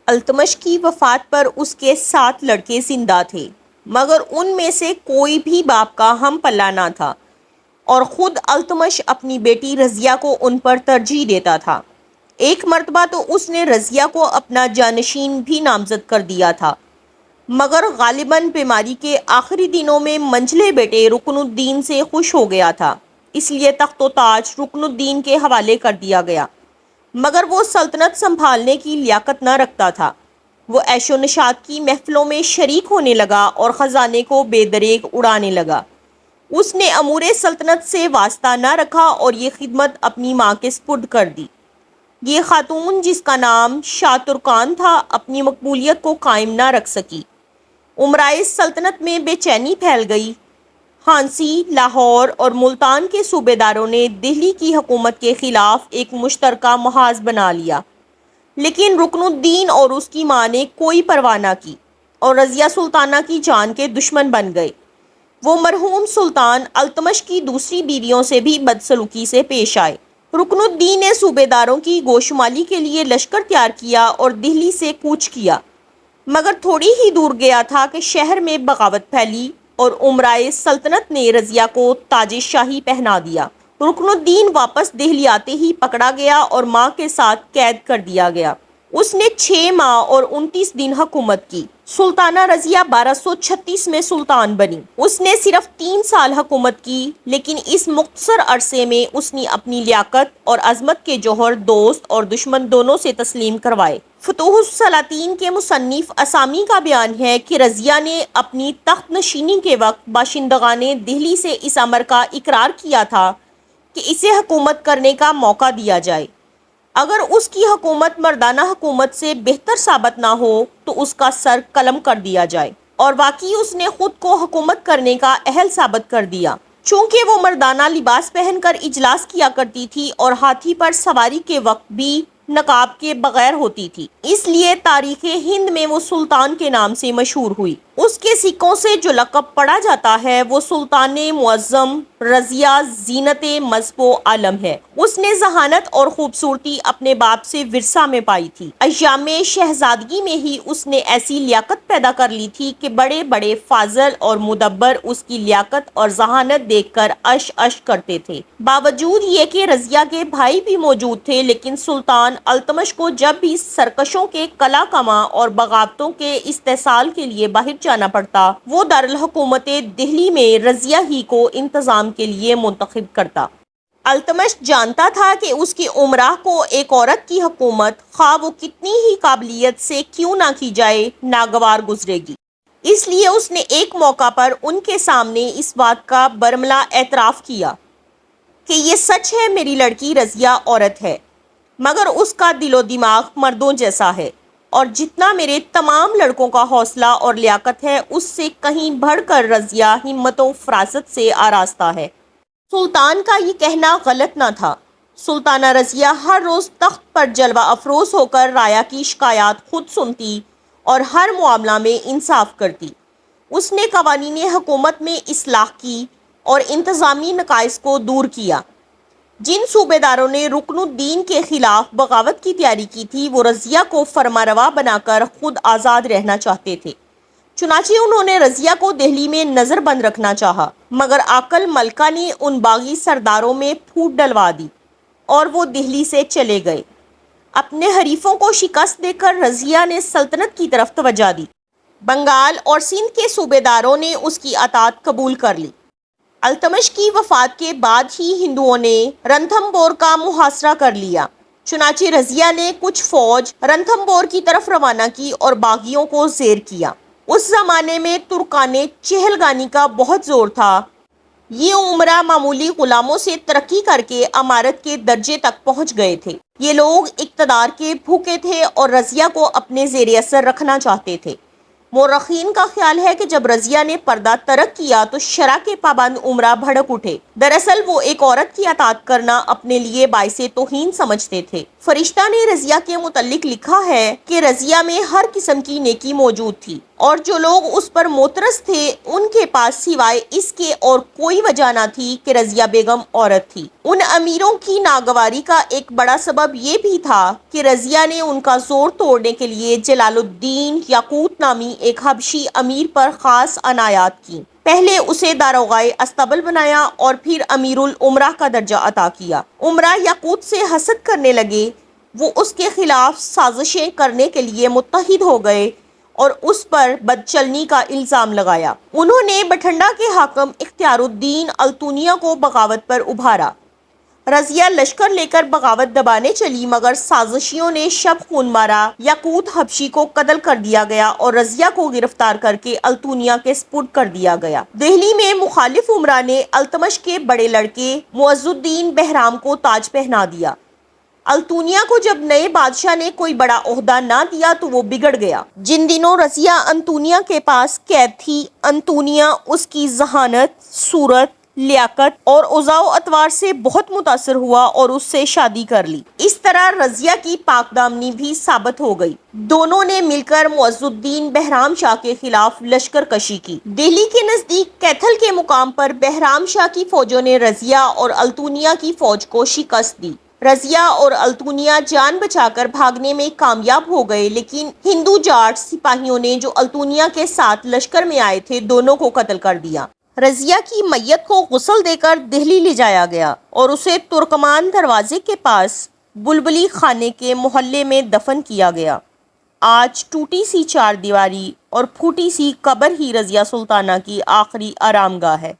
التمش کی وفات پر اس کے 7 لڑکے زندہ تھے، مگر ان میں سے کوئی بھی باپ کا ہم پلہ نہ تھا، اور خود التمش اپنی بیٹی رضیہ کو ان پر ترجیح دیتا تھا۔ ایک مرتبہ تو اس نے رضیہ کو اپنا جانشین بھی نامزد کر دیا تھا، مگر غالباً بیماری کے آخری دنوں میں منجلے بیٹے رکن الدین سے خوش ہو گیا تھا، اس لیے تخت و تاج رکن الدین کے حوالے کر دیا گیا، مگر وہ سلطنت سنبھالنے کی لیاقت نہ رکھتا تھا۔ وہ عیش و نشاط کی محفلوں میں شریک ہونے لگا اور خزانے کو بے دریغ اڑانے لگا۔ اس نے امور سلطنت سے واسطہ نہ رکھا اور یہ خدمت اپنی ماں کے سپرد کر دی۔ یہ خاتون، جس کا نام شاہ ترکان تھا، اپنی مقبولیت کو قائم نہ رکھ سکی۔ امرائے سلطنت میں بے چینی پھیل گئی۔ ہانسی، لاہور اور ملتان کے صوبے داروں نے دہلی کی حکومت کے خلاف ایک مشترکہ محاذ بنا لیا، لیکن رکن الدین اور اس کی ماں نے کوئی پرواہ نہ کی اور رضیہ سلطانہ کی جان کے دشمن بن گئے۔ وہ مرحوم سلطان التمش کی دوسری بیویوں سے بھی بدسلوکی سے پیش آئے۔ رکن الدین نے صوبے داروں کی گوشمالی کے لیے لشکر تیار کیا اور دہلی سے کوچ کیا، مگر تھوڑی ہی دور گیا تھا کہ شہر میں بغاوت پھیلی اور امرائے سلطنت نے رضیہ کو تاج شاہی پہنا دیا۔ رکن الدین واپس دہلی آتے ہی پکڑا گیا اور ماں کے ساتھ قید کر دیا گیا۔ اس نے 6 ماہ اور 29 دن حکومت کی۔ سلطانہ رضیہ 1236 میں سلطان بنی۔ اس نے صرف 3 سال حکومت کی، لیکن اس مختصر عرصے میں اس نے اپنی لیاقت اور عظمت کے جوہر دوست اور دشمن دونوں سے تسلیم کروائے۔ فتوح السلاطین کے مصنف اسامی کا بیان ہے کہ رضیہ نے اپنی تخت نشینی کے وقت باشندگان دہلی سے اس امر کا اقرار کیا تھا کہ اسے حکومت کرنے کا موقع دیا جائے۔ اگر اس کی حکومت مردانہ حکومت سے بہتر ثابت نہ ہو تو اس کا سر قلم کر دیا جائے، اور واقعی اس نے خود کو حکومت کرنے کا اہل ثابت کر دیا، چونکہ وہ مردانہ لباس پہن کر اجلاس کیا کرتی تھی اور ہاتھی پر سواری کے وقت بھی نقاب کے بغیر ہوتی تھی، اس لیے تاریخ ہند میں وہ سلطان کے نام سے مشہور ہوئی۔ اس کے سکوں سے جو لقب پڑھا جاتا ہے وہ سلطان معظم رضیہ زینت مذہب و عالم ہے۔ اس نے ذہانت اور خوبصورتی اپنے باپ سے ورثہ میں پائی تھی۔ ایام شہزادگی میں ہی اس نے ایسی لیاقت پیدا کر لی تھی کہ بڑے بڑے فاضل اور مدبر اس کی لیاقت اور ذہانت دیکھ کر اش اش کرتے تھے۔ باوجود یہ کہ رضیہ کے بھائی بھی موجود تھے، لیکن سلطان التمش کو جب بھی سرکشوں کے قلع کماں اور بغاوتوں کے استحصال کے لیے باہر جانا پڑتا، وہ دارالحکومت دہلی میں رضیہ ہی کو انتظام کے لیے منتخب کرتا۔ التمش جانتا تھا کہ اس کی امراء کو ایک عورت کی حکومت، خواہ وہ کتنی ہی قابلیت سے کیوں نہ کی جائے، ناگوار گزرے گی۔ اس لیے اس نے ایک موقع پر ان کے سامنے اس بات کا برملا اعتراف کیا کہ یہ سچ ہے، میری لڑکی رضیہ عورت ہے، مگر اس کا دل و دماغ مردوں جیسا ہے، اور جتنا میرے تمام لڑکوں کا حوصلہ اور لیاقت ہے، اس سے کہیں بڑھ کر رضیہ ہمت و فراست سے آراستہ ہے۔ سلطان کا یہ کہنا غلط نہ تھا۔ سلطانہ رضیہ ہر روز تخت پر جلوہ افروز ہو کر رایا کی شکایات خود سنتی اور ہر معاملہ میں انصاف کرتی۔ اس نے قوانین حکومت میں اصلاح کی اور انتظامی نقائص کو دور کیا۔ جن صوبے داروں نے رکن الدین کے خلاف بغاوت کی تیاری کی تھی، وہ رضیہ کو فرمانروا بنا کر خود آزاد رہنا چاہتے تھے، چنانچہ انہوں نے رضیہ کو دہلی میں نظر بند رکھنا چاہا، مگر عاقل ملکہ نے ان باغی سرداروں میں پھوٹ ڈلوا دی اور وہ دہلی سے چلے گئے۔ اپنے حریفوں کو شکست دے کر رضیہ نے سلطنت کی طرف توجہ دی۔ بنگال اور سندھ کے صوبے داروں نے اس کی اطاعت قبول کر لی۔ التمش کی وفات کے بعد ہی ہندوؤں نے رنتھمبور کا محاصرہ کر لیا، چنانچہ رضیہ نے کچھ فوج رنتھمبور کی طرف روانہ کی اور باغیوں کو زیر کیا۔ اس زمانے میں ترکان چہلگانی کا بہت زور تھا۔ یہ امراء معمولی غلاموں سے ترقی کر کے امارت کے درجے تک پہنچ گئے تھے۔ یہ لوگ اقتدار کے بھوکے تھے اور رضیہ کو اپنے زیر اثر رکھنا چاہتے تھے۔ مورخین کا خیال ہے کہ جب رضیہ نے پردہ ترک کیا تو شرع کے پابند امراء بھڑک اٹھے۔ دراصل وہ ایک عورت کی اطاعت کرنا اپنے لیے باعث توہین سمجھتے تھے۔ فرشتہ نے رضیہ کے متعلق لکھا ہے کہ رضیہ میں ہر قسم کی نیکی موجود تھی اور جو لوگ اس پر معترض تھے ان کے پاس سوائے اس کے اور کوئی وجہ نہ تھی کہ رضیہ بیگم عورت تھی۔ ان امیروں کی ناگواری کا ایک بڑا سبب یہ بھی تھا کہ رضیہ نے ان کا زور توڑنے کے لیے جلال الدین یاقوت نامی ایک حبشی امیر پر خاص عنایات کی۔ پہلے اسے داروغۂ استبل بنایا اور پھر امیر الامراء کا درجہ عطا کیا۔ امراء یاقوت سے حسد کرنے لگے، وہ اس کے خلاف سازشیں کرنے کے لیے متحد ہو گئے اور اس پر بدچلنی کا الزام لگایا۔ انہوں نے بٹھنڈا کے حاکم اختیار الدین التونیا کو بغاوت پر ابھارا۔ رضیہ لشکر لے کر بغاوت دبانے چلی، مگر سازشیوں نے شب خون مارا۔ یاقوت حبشی کو قتل کر دیا گیا اور رضیہ کو گرفتار کر کے التونیا کے سپرد کر دیا گیا۔ دہلی میں مخالف امراء نے التمش کے بڑے لڑکے معز الدین بہرام کو تاج پہنا دیا۔ التونیا کو جب نئے بادشاہ نے کوئی بڑا عہدہ نہ دیا تو وہ بگڑ گیا۔ جن دنوں رضیہ انطونیہ کے پاس قید تھی، انطونیہ اس کی ذہانت، صورت، لیاقت اور اوضاع و اطوار سے بہت متاثر ہوا اور اس سے شادی کر لی۔ اس طرح رضیہ کی پاک دامنی بھی ثابت ہو گئی۔ دونوں نے مل کر معز الدین بہرام شاہ کے خلاف لشکر کشی کی۔ دہلی کے نزدیک کیتھل کے مقام پر بہرام شاہ کی فوجوں نے رضیہ اور التونیہ کی فوج کو شکست دی۔ رضیہ اور التونیہ جان بچا کر بھاگنے میں کامیاب ہو گئے، لیکن ہندو جاٹ سپاہیوں نے جو التونیہ کے ساتھ لشکر میں آئے تھے دونوں کو قتل کر دیا۔ رضیہ کی میت کو غسل دے کر دہلی لے جایا گیا اور اسے ترکمان دروازے کے پاس بلبلی خانے کے محلے میں دفن کیا گیا۔ آج ٹوٹی سی چار دیواری اور پھوٹی سی قبر ہی رضیہ سلطانہ کی آخری آرام گاہ ہے۔